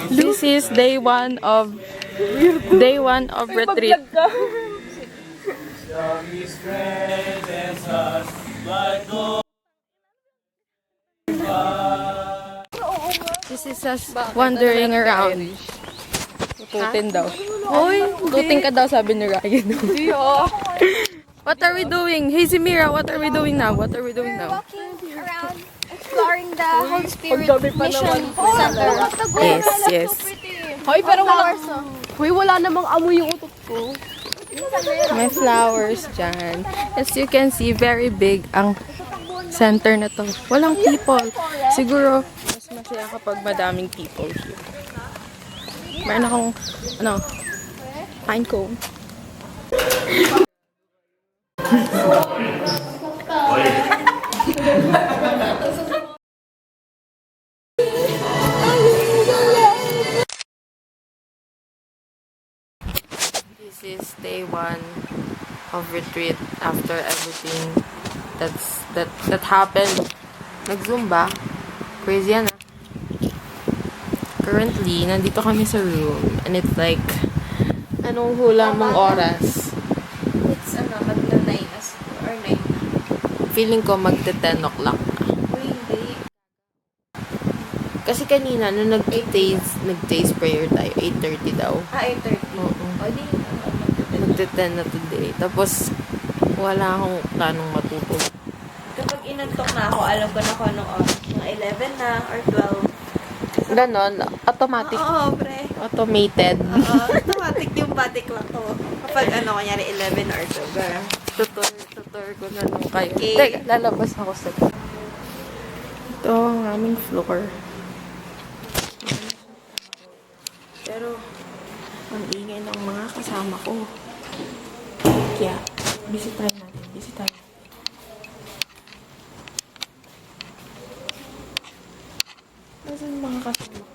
This is day one of retreat. This is us wandering around. Tututin daw. Hoy, tututin ka daw, sabi ni Ryan. What are we doing? Hey, Mira, what are we doing now? What are we doing now? Walking around, exploring the Holy Spirit Mission Center. Yes. Hoy, pero wala namang amoy yung utot ko. May flowers dyan. As you can see, very big ang center na to. Walang people. Siguro, mas masaya kapag madaming people here. Mayroon akong, pine cone. This is day one of retreat after everything that happened. Nag-Zumba. Crazy yan, ah. Currently, nandito kami sa room and it's like, anong hula mong oras? It's magna-9 or 9. Feeling ko magte-10 o'clock na. Uy, hindi. Kasi kanina, nung nag-taste prayer tayo, 8:30 daw. 8:30. Oo. O, di. Magte-10 na today. Tapos, wala akong planong matutulog. Kapag inantok na ako, alam ko na kung anong oras. Mga 11 na or 12. Ganon, automatic. Oo, pre. Automated. Oo, automatic yung body clock ko. Kapag kunyari 11 or 12. Gara. Tutor ko na nung kayo. Okay. Teka, lalabas ako sa... Ito ang aming floor. Pero, ang ingay ng mga kasama ko. Kaya, busy tayo natin. Busy tayo. Nasaan yung mga kasama ko?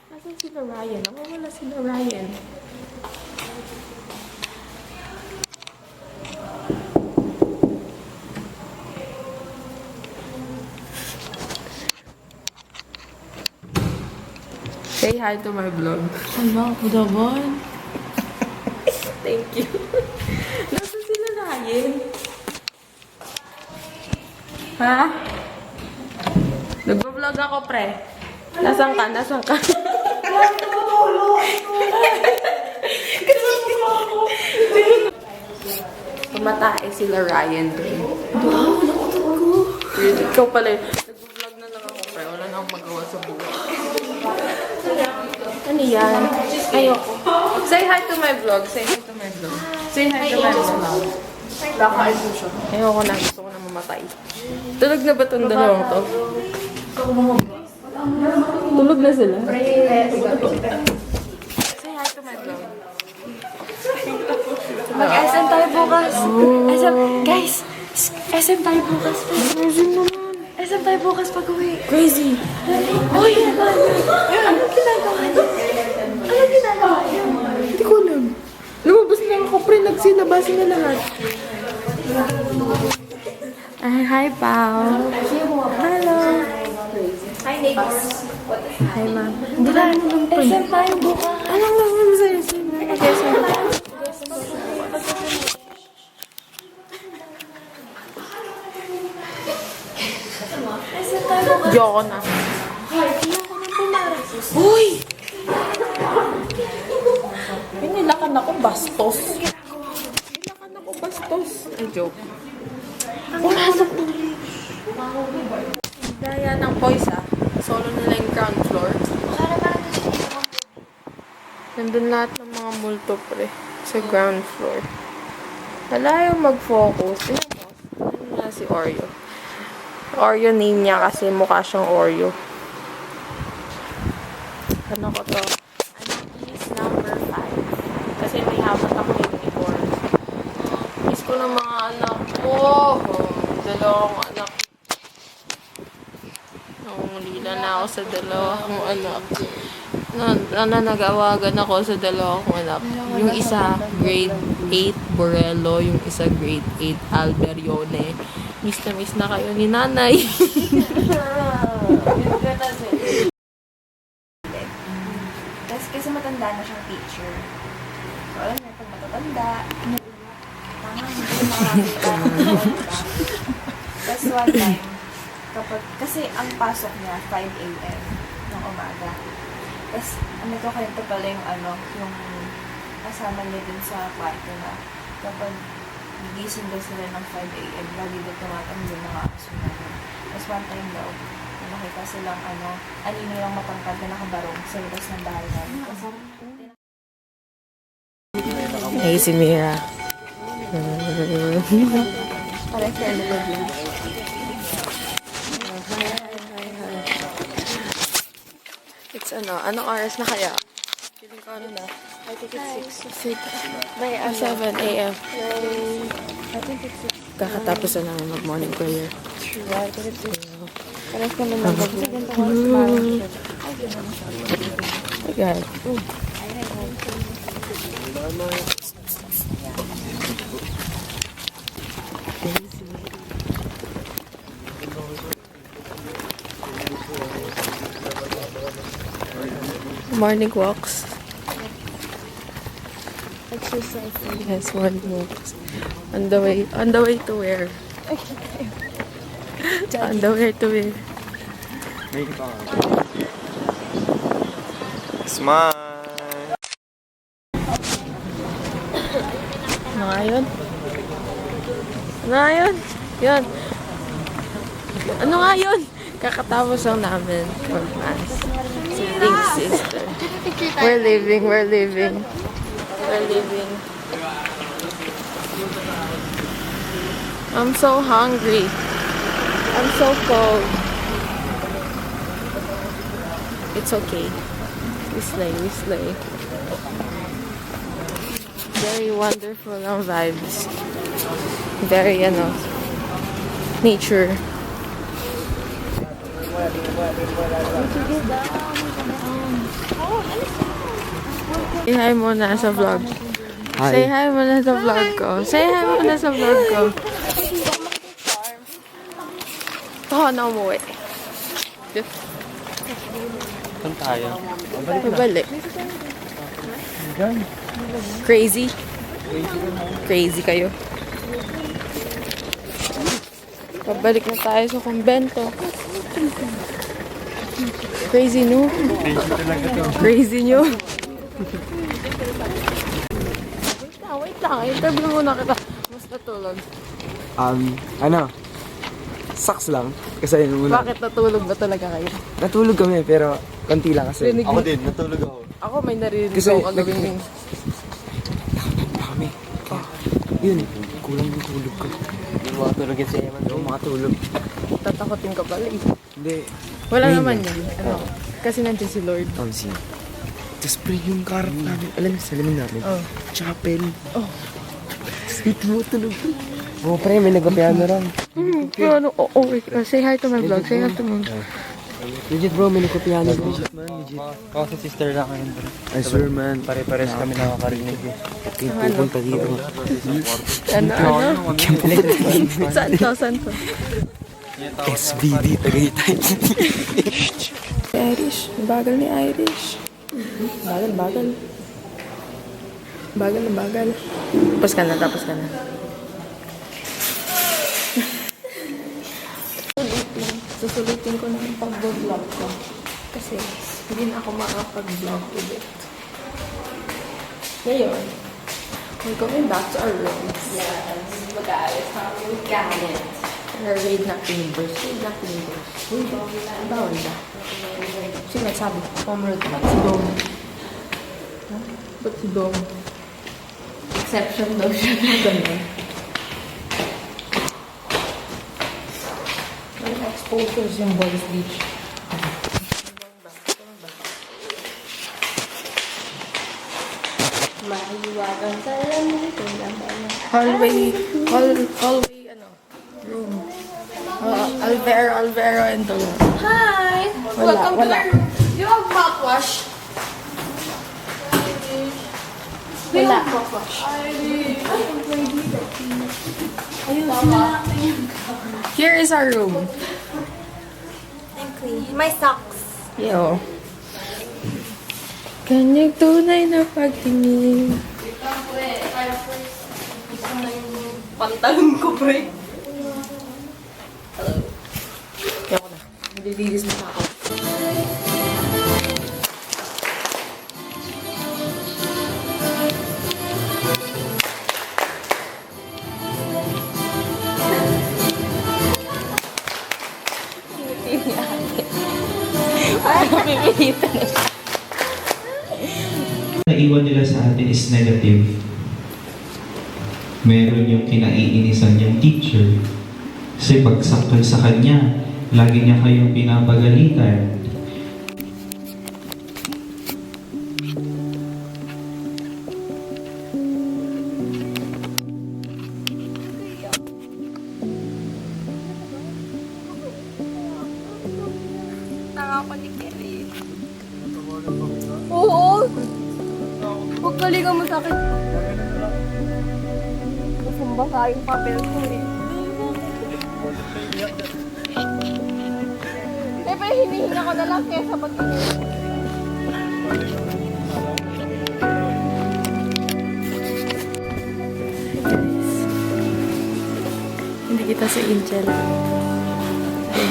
Nasaan sila Ryan? Wala sila Ryan. Say hi to my vlog. Hello, kudaban. Thank you. Nasaan sila Ryan? Ha? Nagbablog ako, pre. Nasaan ka? Tumatay sila Ryan doon. Wow, nakutot ko. Ikaw pala yun. Nagbablog na lang ako, pre. Wala na akong magawa sa buhay. Ano yan? Ayoko. Say hi to my vlog. Say hi to my vlog. Say hi to my vlog. Nakain mo siya. Ayoko na. Gusto ko na mamatay. Tulog na ba itong dalawang to? Tulog na sila. Say hi to my vlog. Mag-SM tayo bukas. SM, guys. SM tayo bukas. Crazy naman. SM tayo bukas pag-uwi. Crazy. Oh, yan. Anong ginagawa niyo? Anong ginagawa niyo? Hindi ko alam. Lumabas na ako, pre. Nagsinabasin na lahat. Hi, Pao. Hello. Hi, neighbors. Hi, ma'am. Hindi na ano lang, pre. SM tayo bukas. Anong lang naman sa'yo? SM tayo bukas. Yoko na. Uy! Pinilakan ako bastos. Ay, joke. Pumasok na. Gaya ng boys, ah. Solo nila yung ground floor. Para parang gusto. Nandun lahat ng mga multo, pre. Sa ground floor. Wala yung mag-focus. Tingnan mo. Ano na si Oreo? Oreo name niya kasi mukha siyang Oreo. Ano ko to? Ano is number 5. Kasi may habot ako uniform. Miss ko ng mga anak ko. Dalawang anak. Nangungulila na ako sa dalawang anak. Nag-awagan ako sa dalawang anak. Yung isa, grade 8, Borello. Yung isa, grade 8, Alberione. Miss na kayo ni nanay. Tapos kasi matanda na siyang teacher. So, alam niya, pag matatanda, tama, hindi makakita. Tapos one time, kasi ang pasok niya, 5 a.m. ng umaga. Tapos, to kwento pala yung yung kasama niya dun sa kwarto na kapag gising daw sila ng 5 a.m. lagi daw tumatang yung mga aso namin. Tapos one time daw, nakita silang anino yung matangkad na nakabarong sa labas ng bahay namin. Hey, si Mira. Parang sa It's anong oras na kaya? Feeling ko na. I think it's 6 7 a.m. I think it's 6. Kakatapos na namin mag-morning prayer. Parang kami ng gabi. Again. Morning walks. Exercise. Yes, morning walks. On the way to where? On the way to where? Smile! Ano nga yun? Ano nga yun? Yun. Ano nga yun? Kakatapos lang namin mag-mass. Si Big Sister. We're leaving. I'm so hungry. I'm so cold. It's okay. We slay. Very wonderful ang vibes. Very, nature. Say hi muna sa vlog. Hi. Say hi muna sa vlog ko. Say hi muna sa vlog ko. Ako na umuwi. Saan tayo? Pabalik. Crazy? Crazy kayo. Pabalik na tayo sa kumbento. Crazy nyo. Crazy nyo. Wait lang. Interview muna kita. Mas natulog. Sucks lang. Kasi yun muna. Bakit natulog ba talaga kayo? Natulog kami pero konti lang kasi. Rinig- Ako din, natulog ako. Ako may narinig Kasi ako kagawin. Kami. Yun, kulang yung tulog ko. Yung makatulog yun si Eman. Yung makatulog. Tatakotin ka pala eh. Hindi. Wala Ayun naman na. yan. Kasi nandiyan si Lord. Si. Tapos pre yung karap namin. Alam mo, salamin namin. Oh. Chapel. Oh. Sweet mo tulog. Oh, pre, may nagpapiano rin. Pero say hi to my vlog. Say hi to me. Legit bro, may nagpapiano bro. Legit man, legit. Ako sa sister lang kami bro. I swear man. Pare-pares kami nakakarinig eh. Kayo pupunta dito. Ano? Saan to? SBD, Tagaytay. Irish. Bagal ni Irish. Bagal. Bagal. Tapos ka na. Susulitin ko na yung pag-vlog ko. Kasi hindi na ako makapag-vlog ulit. Ngayon, we're going back to our rooms. Yes, mag-aalis na kami. We got it. Raid na neighbors. Uy, bawal ba? Sino nagsabi? Comrade ba? Si Dom. Ba't si Dom? Exception daw siya na gano'n. Exposures yung boys beach. Mahiwagan sa lamang Hallway, room. Alvero, and Dolo. Hi! Wala. You have mouthwash? Wala. Ayun, sila natin yung Here is our room. My socks. Yo. Kanyang tunay na pagtingin. Pantalon ko, pre. Kaya ko na. Malilinis mo ako. Parang pipilitan na siya. Naiwan nila sa atin is negative. Meron yung kinaiinisan niyang teacher. Kasi pag sakto sa kanya, lagi niya kayong pinapagalitan. Oo. Huwag kalingan mo sa akin. Masamba ka yung papel ko eh. Eh, pero hinihinga ko na lang kesa pag-inis. Hindi kita si Angel.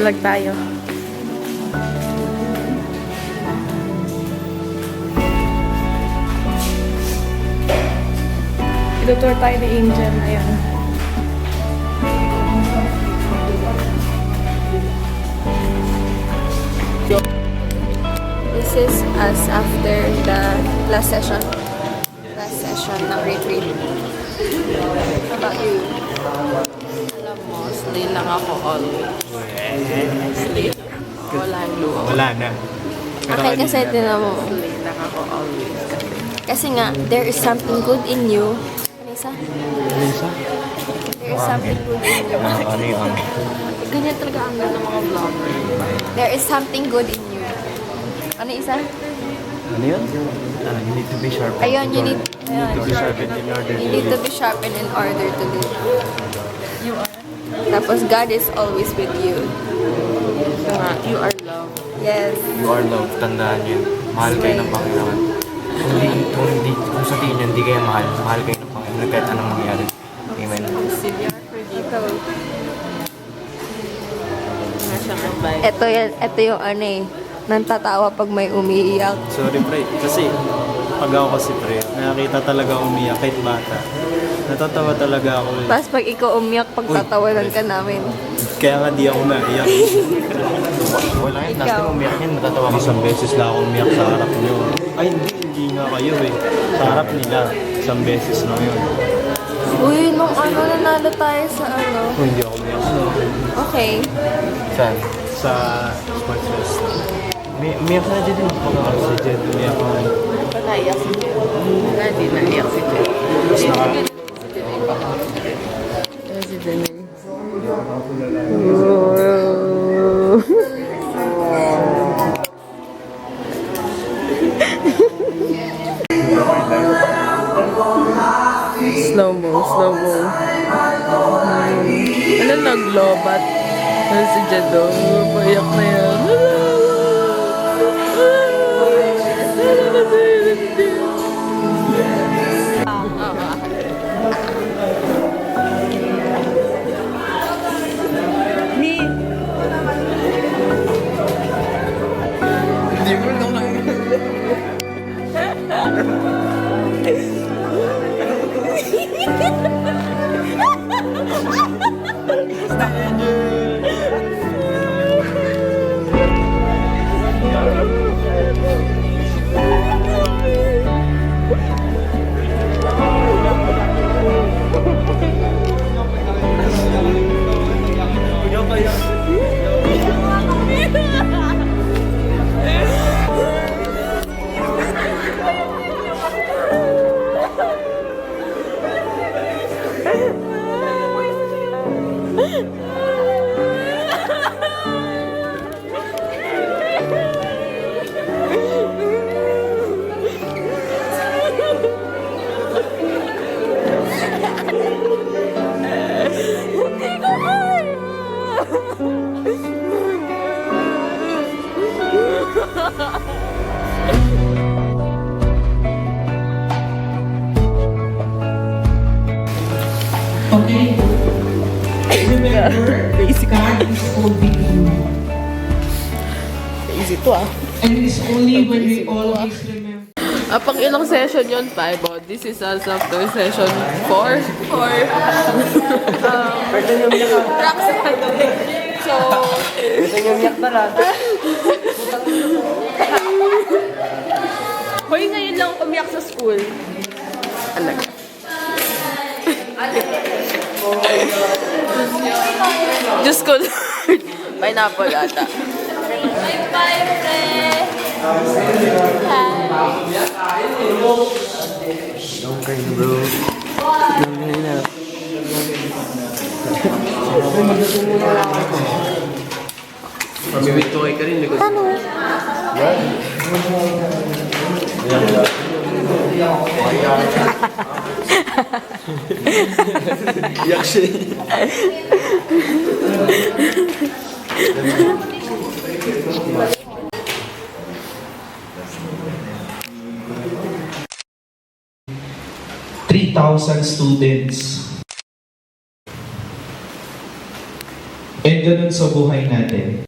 Vlog tayo. Itutour tayo ni Angel. Ayan. This is us after the last session. Last session ng retreat. How about you? Alam mo, slay lang ako always. Slay lang. Walang luwa. Wala na. Okay, kasi tinan mo. Slay lang ako always. Kasi nga, there is something good in you. Ano isa? There is something good in you. Ano yun? Ganyan talaga ang ganda ng mga vlogger. There is something good in you. Ano isa? Ano yun? You need to be sharp. Ayun, you need... Ayun, to be sharpened in order you to need to live. be sharpened in order to live. You are. Tapos God is always with you. So nga, you are love. Yes. You are loved. Tandaan yun. Mahal kayo ng Panginoon. Kung sa tingin nyo, hindi kayo mahal. Mahal kayo ng Panginoon. Kahit anong mangyari. Amen. Ito yung ano eh. Nantatawa pag may umiiyak. Sorry pre, kasi pag ako kasi pre, nakakita talaga umiyak kahit bata. Natatawa talaga ako eh. Tapos pag ikaw umiyak, pagtatawanan ka namin. Kaya nga di ako naiyak. Wala yun. Last time umiyak yan. Natatawa ko. Isang beses lang ako umiyak sa harap niyo. Ay hindi nga kayo eh. Sa harap nila, isang beses lang yun. Uy, nung ano, nanalo tayo sa ano. Kung hindi ako umiyak Okay. Saan? sa sports fest. Umiyak na dyan din. Si Jed umiyak ako. Naiyak si Jen. Hindi naiyak si Jen. Tapos naka... Si Jen. Slow mo, slow mo. Ano naglobat? Ano si Jado? Payak na yan. Okay. Remember, God is holding you. Easy to ah. And it is only when we always remember. Pang ilang session yun, 5. Oh, this is as after session 4. So, Hoy, ngayon lang umiyak sa school. alag. Diyos ko, Lord. Pineapple ata. Don't cry na bro. Don't cry na. Pamibit ko kay Karin. Yak siya. 3,000 students. And ganun sa buhay natin.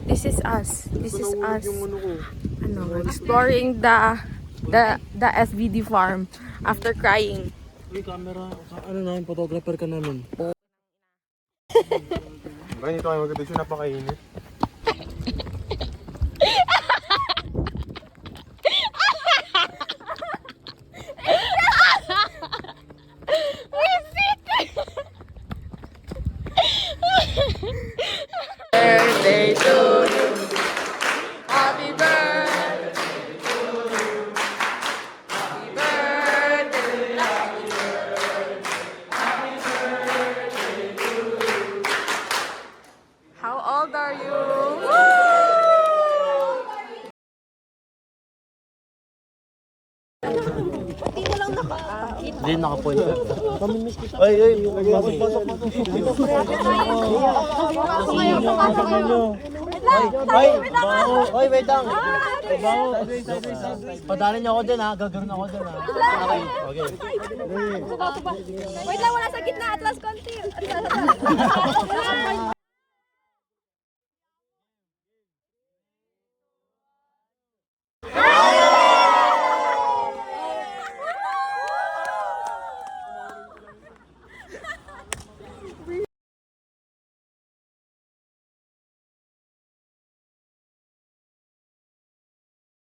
This is us. Ano, exploring the SVD farm after crying. Uy, camera. Ano namin, photographer ka namin. Bakit dito kayo mag-atensyon? Napakainit. Birthday to you. Happy birthday to you. Happy birthday. Happy birthday to you. How old are you? Hindi, naka-point ka. Pamimiss kita. Ay, pasok. Hoy, wait lang. Padalin niyo ako din ha. Gagawin ako din ha. Okay. Wait lang, wala sa gitna. Atlas konti.